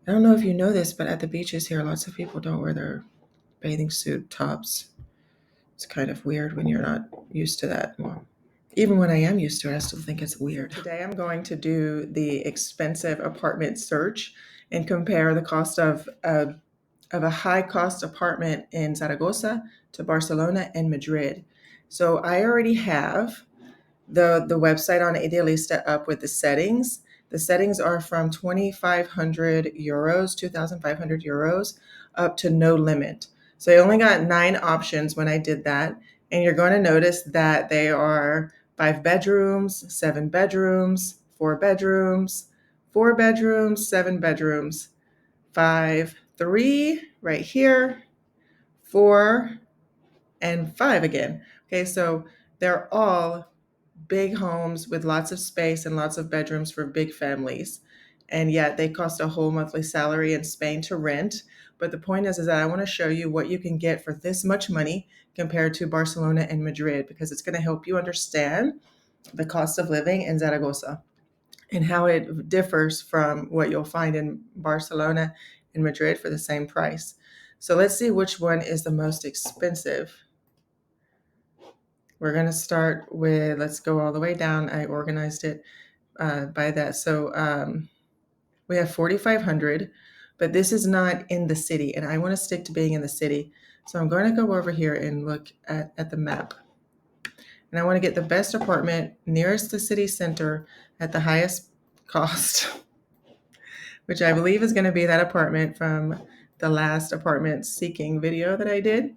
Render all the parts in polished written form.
I don't know if you know this, but at the beaches here, lots of people don't wear their bathing suit tops. It's kind of weird when you're not used to that. Well, even when I am used to it, I still think it's weird. Today I'm going to do the expensive apartment search and compare the cost of a high cost apartment in Zaragoza to Barcelona and Madrid. So I already have the website on Idealista up with the settings. The settings are from 2,500 euros, 2,500 euros, up to no limit. So I only got 9 options when I did that. And you're going to notice that they are 5 bedrooms, 7 bedrooms, 4 bedrooms, 4 bedrooms, 7 bedrooms, 5, 3 right here, 4, and 5 again. Okay, so they're all big homes with lots of space and lots of bedrooms for big families. And yet they cost a whole monthly salary in Spain to rent. But the point is that I want to show you what you can get for this much money compared to Barcelona and Madrid, because it's going to help you understand the cost of living in Zaragoza and how it differs from what you'll find in Barcelona and Madrid for the same price. So let's see which one is the most expensive. We're going to start with, let's go all the way down. I organized it by that. So we have 4,500, but this is not in the city, and I want to stick to being in the city. So I'm going to go over here and look at the map. And I want to get the best apartment nearest the city center at the highest cost, which I believe is going to be that apartment from the last apartment seeking video that I did.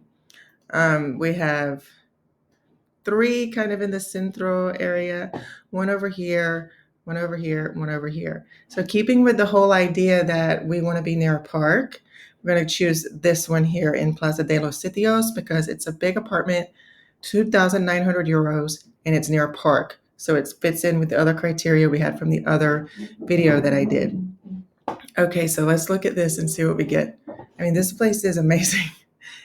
We have 3 kind of in the centro area, one over here, one over here, one over here. So keeping with the whole idea that we want to be near a park, we're going to choose this one here in Plaza de los Sitios because it's a big apartment, 2,900 euros, and it's near a park. So it fits in with the other criteria we had from the other video that I did. Okay, so let's look at this and see what we get. I mean, this place is amazing.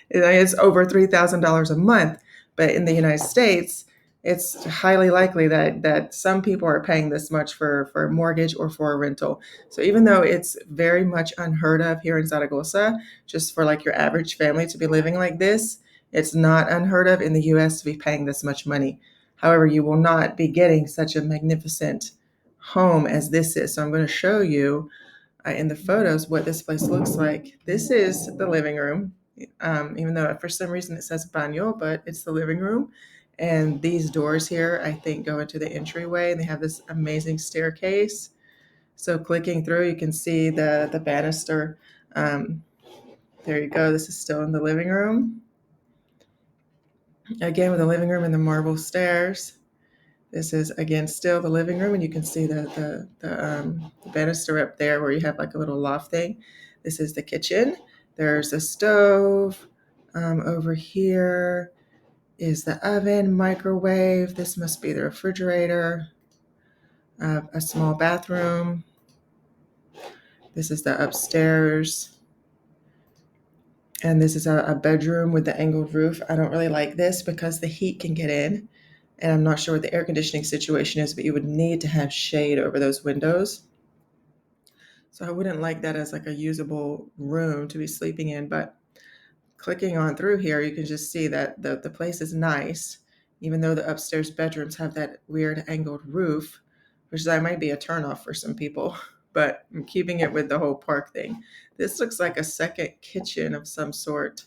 It's over $3,000 a month, but in the United States, it's highly likely that some people are paying this much for a mortgage or for a rental. So even though it's very much unheard of here in Zaragoza, just for like your average family to be living like this, it's not unheard of in the US to be paying this much money. However, you will not be getting such a magnificent home as this is. So I'm going to show you in the photos what this place looks like. This is the living room, even though for some reason it says baño, but it's the living room. And these doors here, I think, go into the entryway, and they have this amazing staircase. So clicking through, you can see the banister. There you go. This is still in the living room. Again, with the living room and the marble stairs. This is, again, still the living room, and you can see the banister up there where you have like a little loft thing. This is the kitchen. There's a stove. Over here is the oven, microwave. This must be the refrigerator. A small bathroom. This is the upstairs. And this is a bedroom with the angled roof. I don't really like this because the heat can get in. And I'm not sure what the air conditioning situation is, but you would need to have shade over those windows. So I wouldn't like that as like a usable room to be sleeping in. But clicking on through here, you can just see that the place is nice, even though the upstairs bedrooms have that weird angled roof, which that might be a turnoff for some people. But I'm keeping it with the whole park thing. This looks like a second kitchen of some sort.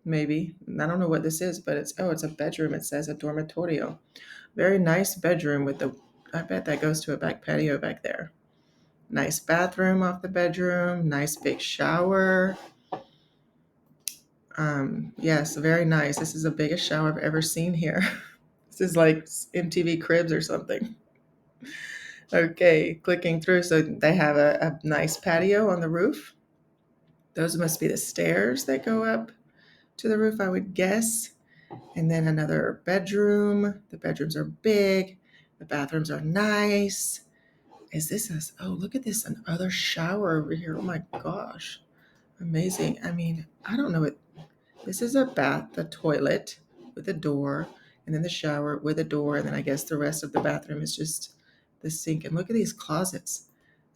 Maybe. I don't know what this is, but it's a bedroom. It says a dormitorio. Very nice bedroom with I bet that goes to a back patio back there. Nice bathroom off the bedroom. Nice big shower. Yes, very nice. This is the biggest shower I've ever seen here. This is like MTV Cribs or something. Okay, clicking through. So they have a nice patio on the roof. Those must be the stairs that go up to the roof, I would guess. And then another bedroom. The bedrooms are big. The bathrooms are nice. Is this oh, look at this, another shower over here. Oh my gosh. Amazing. I mean, I don't know what. This is a toilet with a door, and then the shower with a door. And then I guess the rest of the bathroom is just the sink. And look at these closets.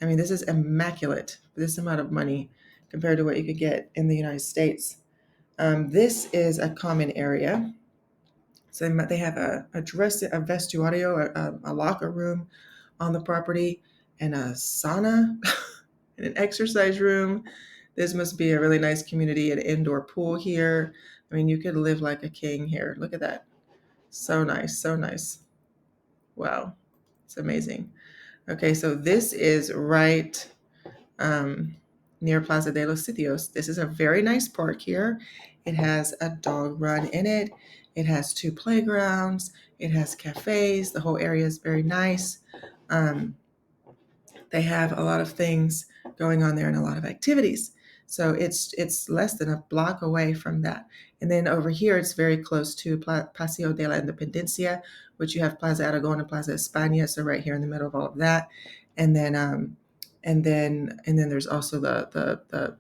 I mean, this is immaculate for this amount of money compared to what you could get in the United States. This is a common area. So they have a dress, a vestuario, a locker room on the property, and a sauna and an exercise room. This must be a really nice community, an indoor pool here. I mean, you could live like a king here. Look at that. So nice, so nice. Wow, it's amazing. Okay, so this is right near Plaza de los Sitios. This is a very nice park here. It has a dog run in it. It has two playgrounds. It has cafes. The whole area is very nice. Um, they have a lot of things going on there and a lot of activities. So it's less than a block away from that. And then over here, it's very close to Paseo de la Independencia, which you have Plaza Aragon and Plaza España. So right here in the middle of all of that. And then there's also the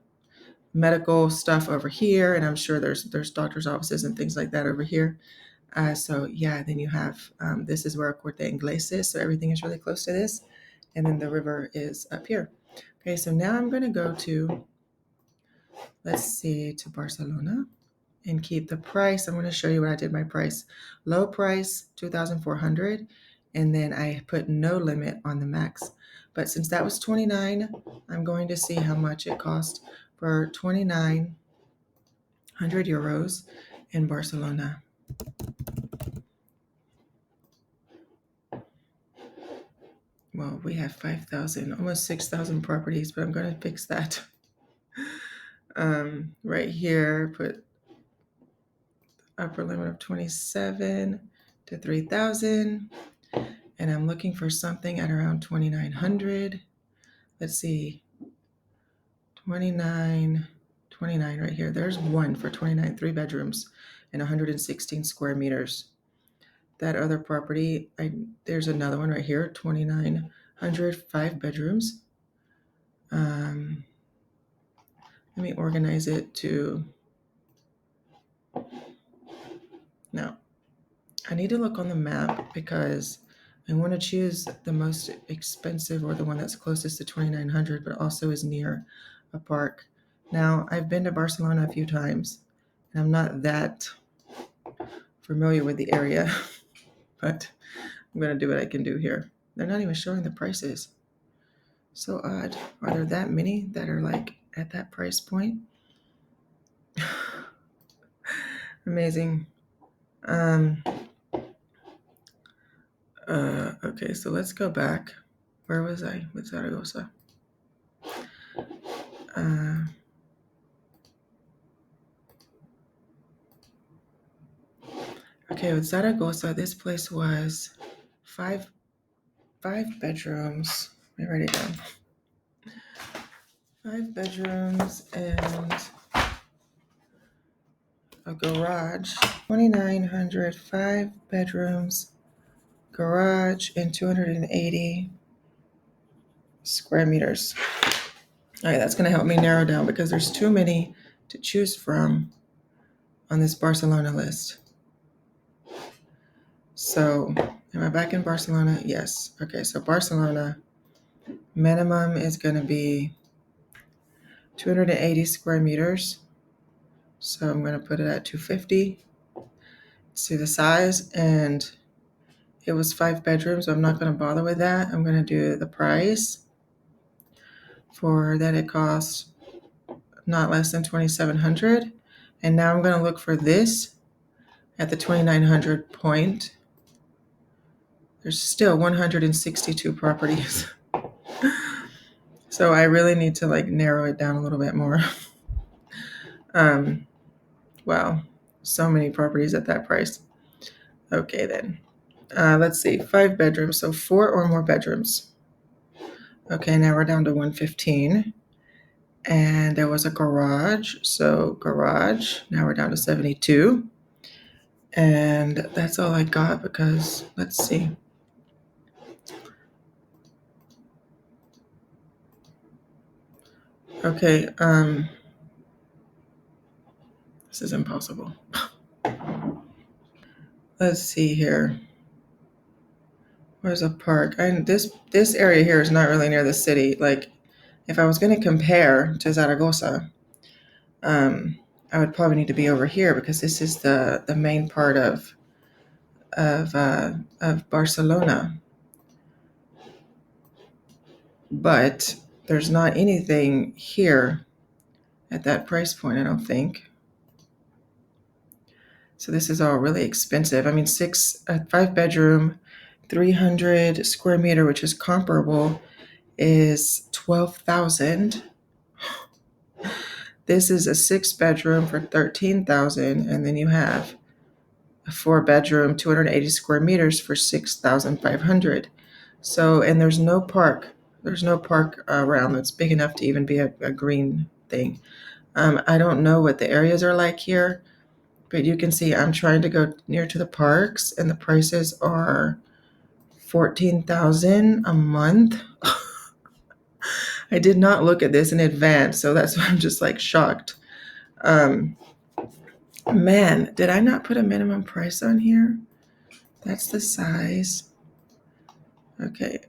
medical stuff over here, and I'm sure there's doctors' offices and things like that over here. So yeah, then you have this is where Corte Inglés is, so everything is really close to this, and then the river is up here. Okay, so now I'm going to go to, let's see, to Barcelona and keep the price. I'm going to show you what I did my price. Low price, 2,400, and then I put no limit on the max. But since that was 29, I'm going to see how much it cost for 2,900 euros in Barcelona. Well, we have 5,000, almost 6,000 properties, but I'm going to fix that. Right here, put upper limit of 27 to 3,000. And I'm looking for something at around 2,900. Let's see, 29 right here. There's one for 29, 3 bedrooms and 116 square meters. That other property, there's another one right here, 2,900, 5 bedrooms. Let me organize it to, no, I need to look on the map because I want to choose the most expensive or the one that's closest to 2,900, but also is near a park. Now, I've been to Barcelona a few times, and I'm not that familiar with the area, but I'm going to do what I can do here. They're not even showing the prices. So odd. Are there that many that are like at that price point? Amazing. Okay, so let's go back. Where was I with Zaragoza? Okay, with Zaragoza, this place was five bedrooms. Let me write it down. 5 bedrooms and a garage. 2,900, 5 bedrooms, garage, and 280 square meters. All right, that's going to help me narrow down because there's too many to choose from on this Barcelona list. So, am I back in Barcelona? Yes. Okay, so Barcelona, minimum is going to be 280 square meters. So I'm going to put it at 250. See the size, and it was 5 bedrooms. So I'm not going to bother with that. I'm going to do the price. For that, it costs not less than 2,700. And now I'm going to look for this at the 2,900 point. There's still 162 properties. So I really need to like narrow it down a little bit more. Wow, so many properties at that price. Okay, then. Let's see, 5 bedrooms, so 4 or more bedrooms. Okay, now we're down to 115. And there was a garage, so garage, now we're down to 72. And that's all I got because, let's see. Okay, this is impossible. Let's see here. Where's a park? And this area here is not really near the city. Like, if I was going to compare to Zaragoza, um, I would probably need to be over here because this is the main part of Barcelona. But there's not anything here at that price point, I don't think. So this is all really expensive. I mean, a 5 bedroom, 300 square meter, which is comparable, is 12,000. This is a 6 bedroom for 13,000, and then you have a 4 bedroom, 280 square meters for 6,500. So, and there's no park. There's no park around that's big enough to even be a green thing. I don't know what the areas are like here, but you can see I'm trying to go near to the parks, and the prices are 14,000 a month. I did not look at this in advance, so that's why I'm just like shocked. Um, Man, did I not put a minimum price on here? That's the size. Okay,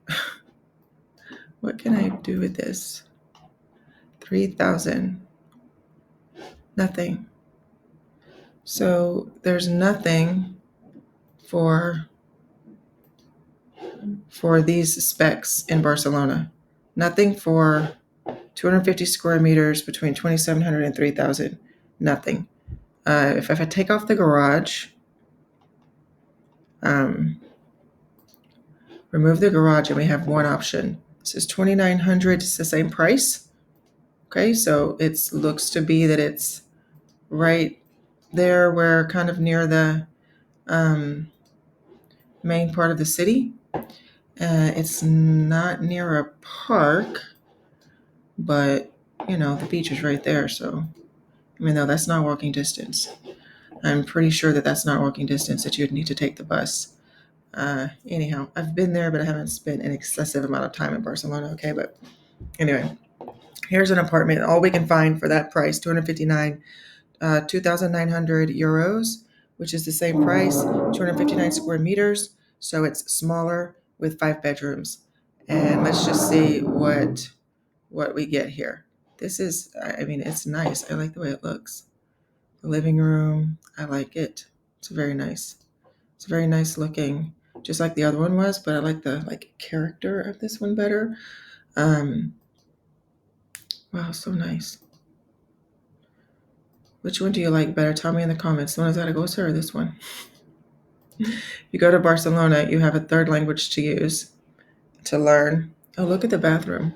what can I do with this? 3,000. Nothing. So there's nothing for these specs in Barcelona. Nothing for 250 square meters between 2,700 and 3,000. Nothing. If I take off the garage, remove the garage, and we have one option. This is 2,900. It's the same price. Okay, so it looks to be that it's right there, where kind of near the main part of the city. It's not near a park, but the beach is right there. So, even though that's not walking distance, I'm pretty sure that that's not walking distance, that you'd need to take the bus. Anyhow, I've been there, but I haven't spent an excessive amount of time in Barcelona. Okay, but anyway, here's an apartment. All we can find for that price, 259, 2,900 euros, which is the same price, 259 square meters. So it's smaller with 5 bedrooms. And let's just see what we get here. This is, I mean, it's nice. I like the way it looks. The living room, I like it. It's very nice. It's very nice looking, just like the other one was, but I like the character of this one better. Um, wow, so nice. Which one do you like better? Tell me in the comments. The one in Zaragoza or this one? You go to Barcelona, you have a third language to use, to learn. Oh, look at the bathroom.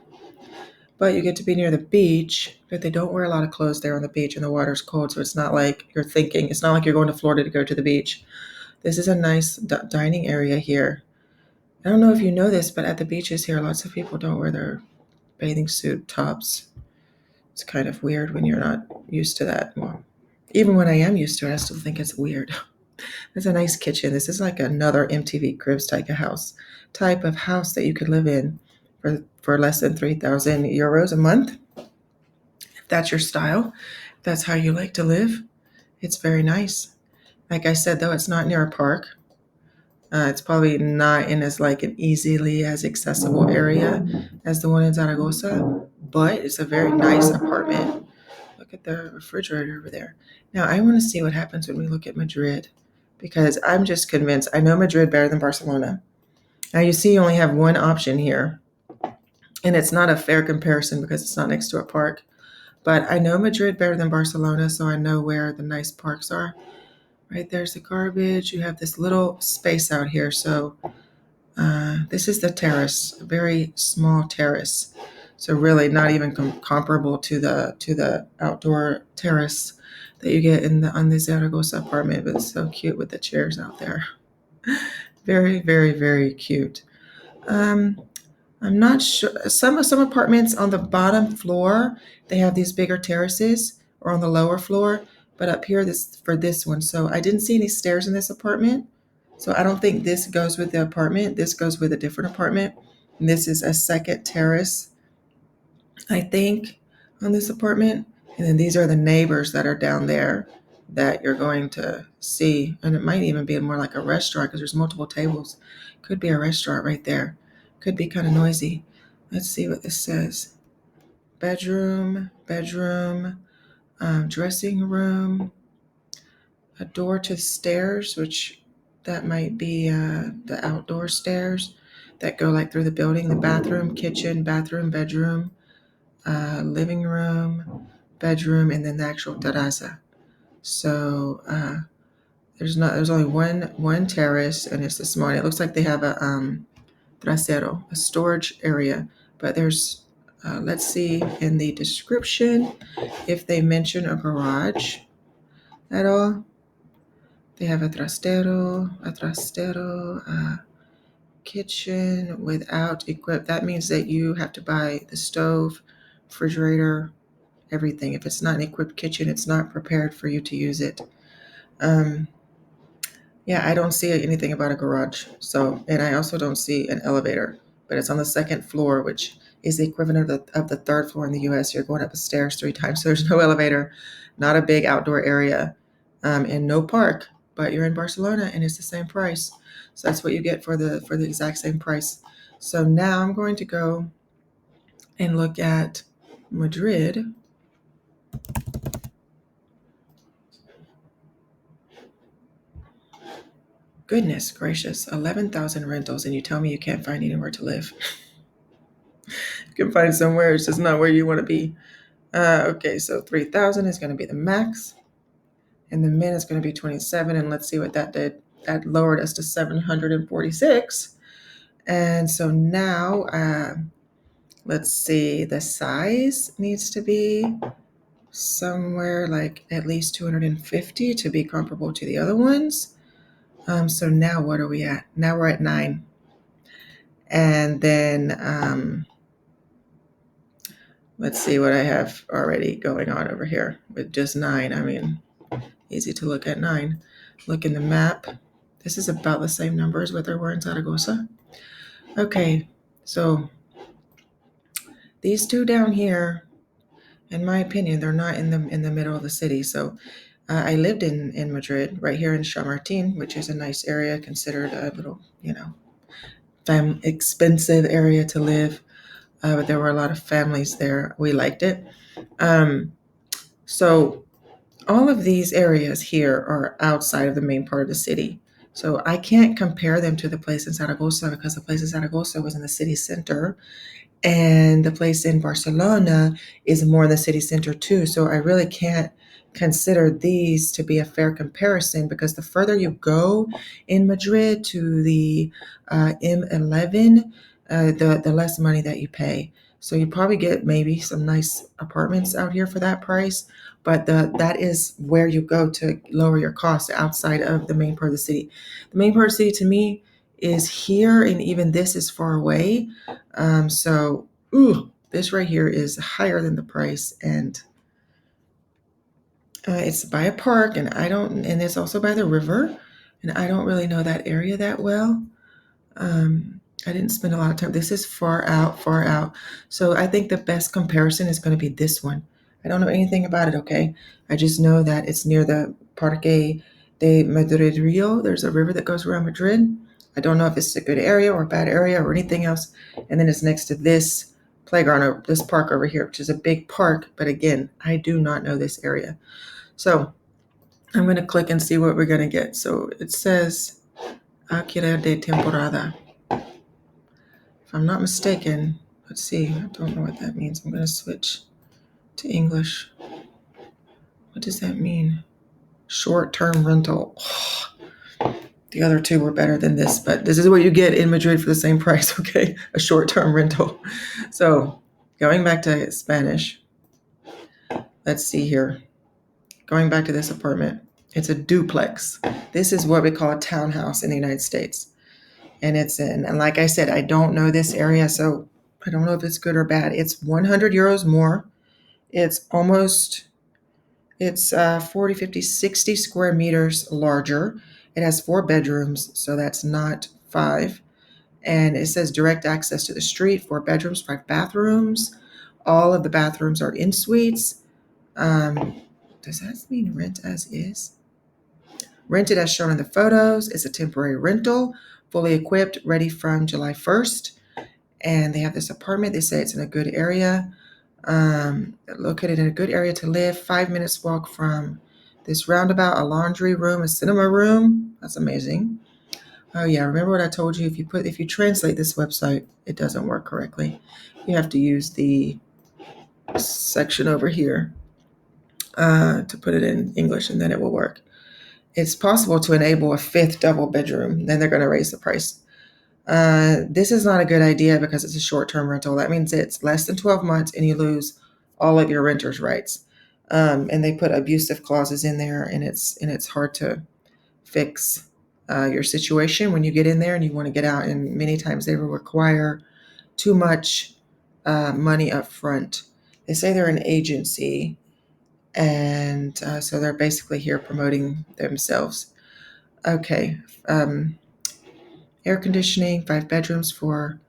But you get to be near the beach, but they don't wear a lot of clothes there on the beach, and the water's cold, so it's not like it's not like you're going to Florida to go to the beach. This is a nice dining area here. I don't know if you know this, but at the beaches here, lots of people don't wear their bathing suit tops. It's kind of weird when you're not used to that. Well, even when I am used to it, I still think it's weird. There's a nice kitchen. This is like another MTV Cribs type of house that you could live in for less than 3,000 euros a month. If that's your style, if that's how you like to live, it's very nice. Like I said, though, it's not near a park. It's probably not in as an easily as accessible area as the one in Zaragoza, but it's a very nice apartment. Look at the refrigerator over there. Now I want to see what happens when we look at Madrid, because I'm just convinced. I know Madrid better than Barcelona. Now you see you only have one option here, and it's not a fair comparison because it's not next to a park. But I know Madrid better than Barcelona, so I know where the nice parks are. Right there's the garbage. You have this little space out here. So this is the terrace, a very small terrace. So really not even comparable to the outdoor terrace that you get on the Zaragoza apartment, but it's so cute with the chairs out there. Very, very, very cute. Um, I'm not sure. Some apartments on the bottom floor, they have these bigger terraces, or on the lower floor. But up here, this one. So I didn't see any stairs in this apartment. So I don't think this goes with the apartment. This goes with a different apartment. And this is a second terrace, I think, on this apartment. And then these are the neighbors that are down there that you're going to see. And it might even be more like a restaurant because there's multiple tables. Could be a restaurant right there. Could be kind of noisy. Let's see what this says. Bedroom, dressing room, a door to stairs, which that might be the outdoor stairs that go like through the building, the bathroom, kitchen, bathroom, bedroom, living room, bedroom, and then the actual terraza. So there's only one terrace, and it's this morning. It looks like they have a trasero, a storage area, but there's let's see in the description if they mention a garage at all. They have a trastero, kitchen without equip. That means that you have to buy the stove, refrigerator, everything. If it's not an equipped kitchen, it's not prepared for you to use it. Um, yeah, I don't see anything about a garage. So, and I also don't see an elevator, but it's on the second floor, which is the equivalent of the third floor in the US. You're going up the stairs 3 times. So there's no elevator, not a big outdoor area, and no park. But you're in Barcelona, and it's the same price. So that's what you get for the exact same price. So now I'm going to go and look at Madrid. Goodness gracious, 11,000 rentals, and you tell me you can't find anywhere to live. You can find somewhere, it's just not where you want to be. Okay, so 3,000 is going to be the max, and the min is going to be 27, and let's see what that did. That lowered us to 746. And so now, let's see, the size needs to be somewhere like at least 250 to be comparable to the other ones. So now what are we at? Now we're at 9. And then let's see what I have already going on over here with just 9. I mean, easy to look at 9. Look in the map. This is about the same number as what there were in Zaragoza. Okay, so these two down here, in my opinion, they're not in the middle of the city. So I lived in Madrid, right here in Chamartin, which is a nice area, considered a little, expensive area to live. But there were a lot of families there. We liked it. So all of these areas here are outside of the main part of the city. So I can't compare them to the place in Zaragoza because the place in Zaragoza was in the city center. And the place in Barcelona is more in the city center too. So I really can't consider these to be a fair comparison because the further you go in Madrid to the M11, the less money that you pay. So you probably get maybe some nice apartments out here for that price, but that is where you go to lower your costs outside of the main part of the city. The main part of the city to me is here, and even this is far away. So, this right here is higher than the price, and it's by a park, and it's also by the river, and I don't really know that area that well. I didn't spend a lot of time. This is far out, far out. So I think the best comparison is going to be this one. I don't know anything about it, okay? I just know that it's near the Parque de Madrid Rio. There's a river that goes around Madrid. I don't know if it's a good area or a bad area or anything else. And then it's next to this playground or this park over here, which is a big park. But again, I do not know this area. So I'm going to click and see what we're going to get. So it says Alquiler de temporada. If I'm not mistaken, let's see, I don't know what that means. I'm going to switch to English. What does that mean? Short-term rental. The other two were better than this, but this is what you get in Madrid for the same price, okay? A short-term rental. So going back to Spanish, let's see here. Going back to this apartment, it's a duplex. This is what we call a townhouse in the United States. And and like I said, I don't know this area, so I don't know if it's good or bad. It's 100 euros more. It's 40, 50, 60 square meters larger. It has 4 bedrooms, so that's not 5. And it says direct access to the street, 4 bedrooms, 5 bathrooms. All of the bathrooms are in suites. Does that mean rent as is? Rented as shown in the photos. It's a temporary rental, fully equipped, ready from July 1st. And they have this apartment. They say it's in a good area, located in a good area to live. 5 minutes walk from this roundabout, a laundry room, a cinema room. That's amazing. Oh yeah, remember what I told you? If you translate this website, it doesn't work correctly. You have to use the section over here to put it in English, and then it will work. It's possible to enable a fifth double bedroom. Then they're going to raise the price. This is not a good idea because it's a short-term rental. That means it's less than 12 months and you lose all of your renter's rights. And they put abusive clauses in there, and it's hard to fix your situation when you get in there and you want to get out. And many times they will require too much money up front. They say they're an agency, and so they're basically here promoting themselves. Okay. Air conditioning, 5 bedrooms, 4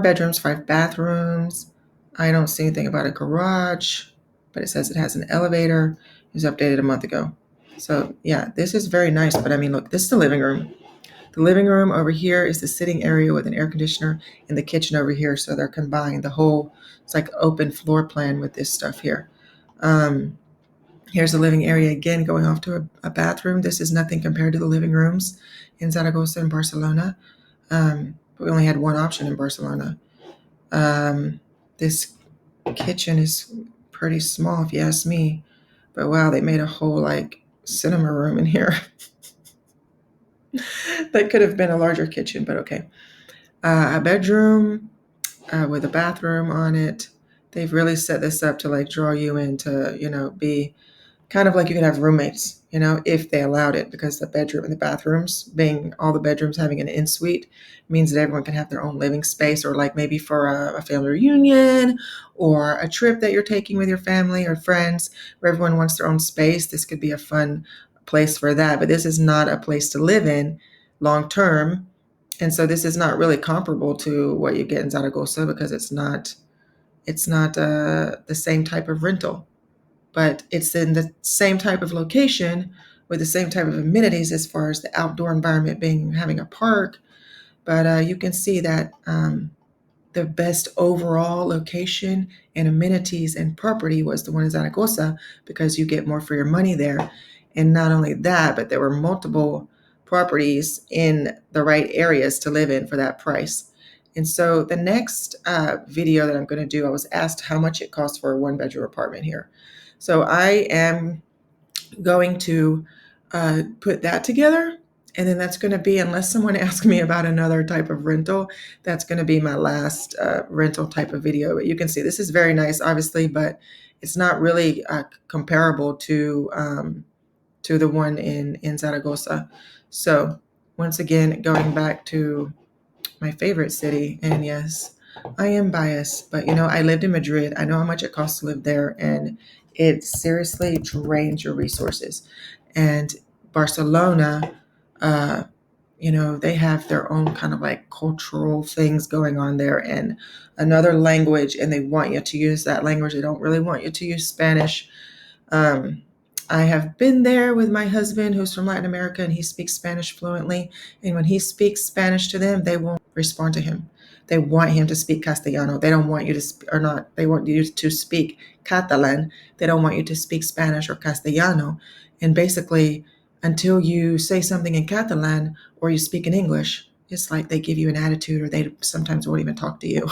bedrooms, 5 bathrooms. I don't see anything about a garage, but it says it has an elevator. It was updated a month ago. So yeah, this is very nice. But I mean, look, this is the living room. The living room over here is the sitting area with an air conditioner, and the kitchen over here. So they're combined. It's like open floor plan with this stuff here. Here's the living area again, going off to a bathroom. This is nothing compared to the living rooms in Zaragoza and Barcelona. We only had one option in Barcelona. This kitchen is pretty small, if you ask me. But wow, they made a whole like cinema room in here. That could have been a larger kitchen, but okay. A bedroom with a bathroom on it. They've really set this up to like draw you in to, be kind of like you could have roommates, if they allowed it, because the bedroom and the bathrooms, being all the bedrooms having an in-suite, means that everyone can have their own living space, or like maybe for a family reunion or a trip that you're taking with your family or friends where everyone wants their own space. This could be a fun place for that, but this is not a place to live in long term. And so this is not really comparable to what you get in Zaragoza, because it's not the same type of rental, but it's in the same type of location with the same type of amenities as far as the outdoor environment having a park. But you can see that the best overall location and amenities and property was the one in Zaragoza, because you get more for your money there. And not only that, but there were multiple properties in the right areas to live in for that price. And so the next video that I'm going to do, I was asked how much it costs for a 1 bedroom apartment here. So I am going to put that together. And then that's going to be, unless someone asks me about another type of rental, that's going to be my last rental type of video. But you can see this is very nice, obviously, but it's not really comparable to the one in Zaragoza. So once again, going back to my favorite city, and yes, I am biased, but I lived in Madrid. I know how much it costs to live there, and it seriously drains your resources. And Barcelona, they have their own kind of like cultural things going on there, and another language, and they want you to use that language. They don't really want you to use Spanish. I have been there with my husband, who's from Latin America, and he speaks Spanish fluently. And when he speaks Spanish to them, they won't respond to him. They want him to speak Castellano. They don't want you to they want you to speak Catalan. They don't want you to speak Spanish or Castellano. And basically, until you say something in Catalan or you speak in English, it's like they give you an attitude, or they sometimes won't even talk to you.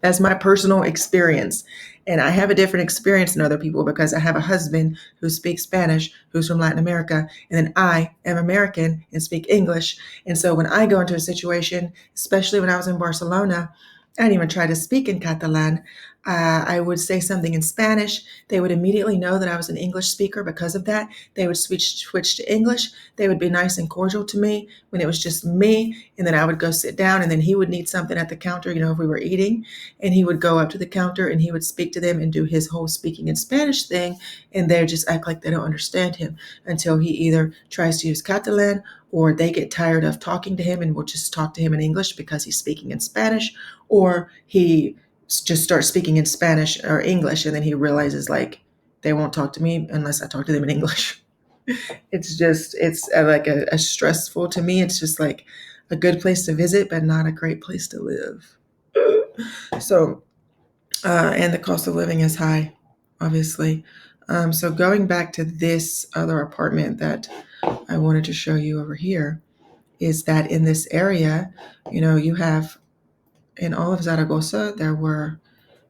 That's my personal experience. And I have a different experience than other people because I have a husband who speaks Spanish, who's from Latin America, and then I am American and speak English. And so when I go into a situation, especially when I was in Barcelona, I didn't even try to speak in Catalan. I would say something in Spanish. They would immediately know that I was an English speaker because of that. They would switch to English. They would be nice and cordial to me when it was just me. And then I would go sit down, and then he would need something at the counter, if we were eating. And he would go up to the counter and he would speak to them and do his whole speaking in Spanish thing. And they just act like they don't understand him until he either tries to use Catalan, or they get tired of talking to him and will just talk to him in English because he's speaking in Spanish, or he just starts speaking in Spanish or English, and then he realizes like they won't talk to me unless I talk to them in English. It's like a stressful to me. It's just like a good place to visit, but not a great place to live. So, and the cost of living is high, obviously. So going back to this other apartment that I wanted to show you over here is that in this area, you have in all of Zaragoza, there were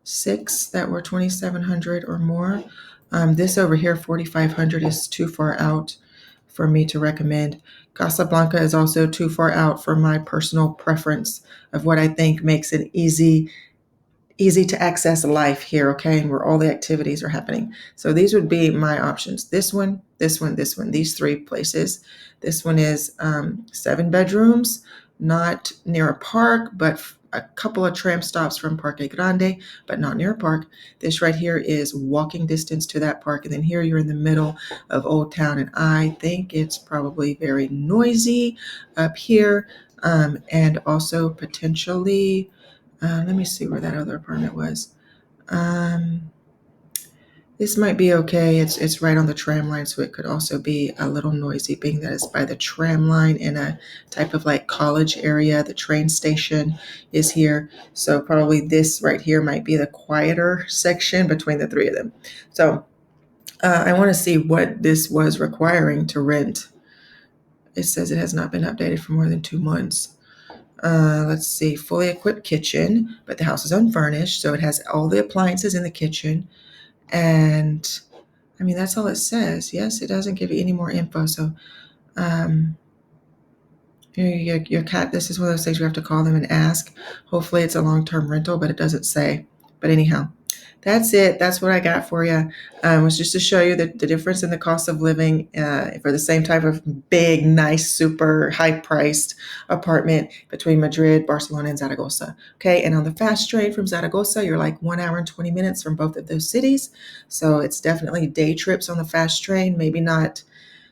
6 that were 2,700 or more. This over here, 4,500, is too far out for me to recommend. Casablanca is also too far out for my personal preference of what I think makes an easy to access life here, okay, and where all the activities are happening. So these would be my options. This one, this one, this one, these 3 places. This one is 7 bedrooms, not near a park, but a couple of tram stops from Parque Grande, but not near a park. This right here is walking distance to that park. And then here you're in the middle of Old Town. And I think it's probably very noisy up here, and also potentially let me see where that other apartment was. Um, this might be okay. It's right on the tram line, so it could also be a little noisy, being that it's by the tram line in a type of like college area. The train station is here, so probably this right here might be the quieter section between the 3 of them. So I want to see what this was requiring to rent. It says it has not been updated for more than 2 months. Let's see, fully equipped kitchen, but the house is unfurnished, so it has all the appliances in the kitchen. And I mean, that's all it says. Yes, it doesn't give you any more info. So, um, your cat, this is one of those things you have to call them and ask. Hopefully, it's a long term rental, but it doesn't say. But anyhow, that's it. That's what I got for you. Was just to show you the difference in the cost of living for the same type of big, nice, super high priced apartment between Madrid, Barcelona, and Zaragoza. Okay. And on the fast train from Zaragoza, you're like 1 hour and 20 minutes from both of those cities. So it's definitely day trips on the fast train. Maybe not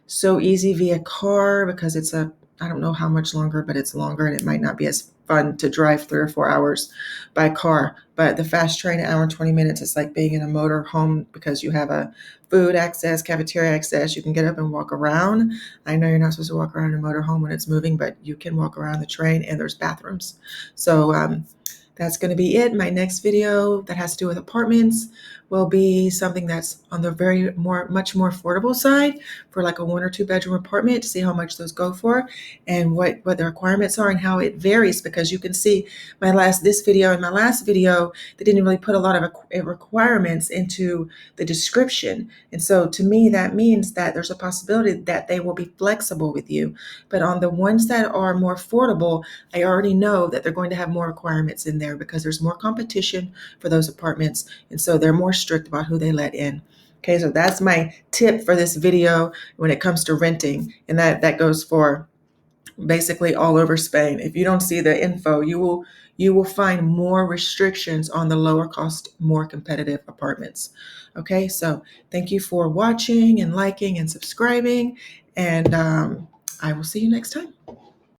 so easy via car because I don't know how much longer, but it's longer and it might not be as fun to drive 3 or 4 hours by car. But the fast train, an hour and 20 minutes, it's like being in a motor home because you have a food access, cafeteria access. You can get up and walk around. I know you're not supposed to walk around in a motor home when it's moving, but you can walk around the train and there's bathrooms. So that's going to be it. My next video that has to do with apartments will be something that's on the much more affordable side for like a 1 or 2 bedroom apartment, to see how much those go for and what the requirements are and how it varies, because you can see this video and my last video, they didn't really put a lot of requirements into the description. And so to me, that means that there's a possibility that they will be flexible with you. But on the ones that are more affordable, I already know that they're going to have more requirements in there because there's more competition for those apartments. And so they're more strict about who they let in. Okay, so that's my tip for this video when it comes to renting. And that goes for basically all over Spain. If you don't see the info, you will find more restrictions on the lower cost, more competitive apartments. Okay, so thank you for watching and liking and subscribing. And I will see you next time.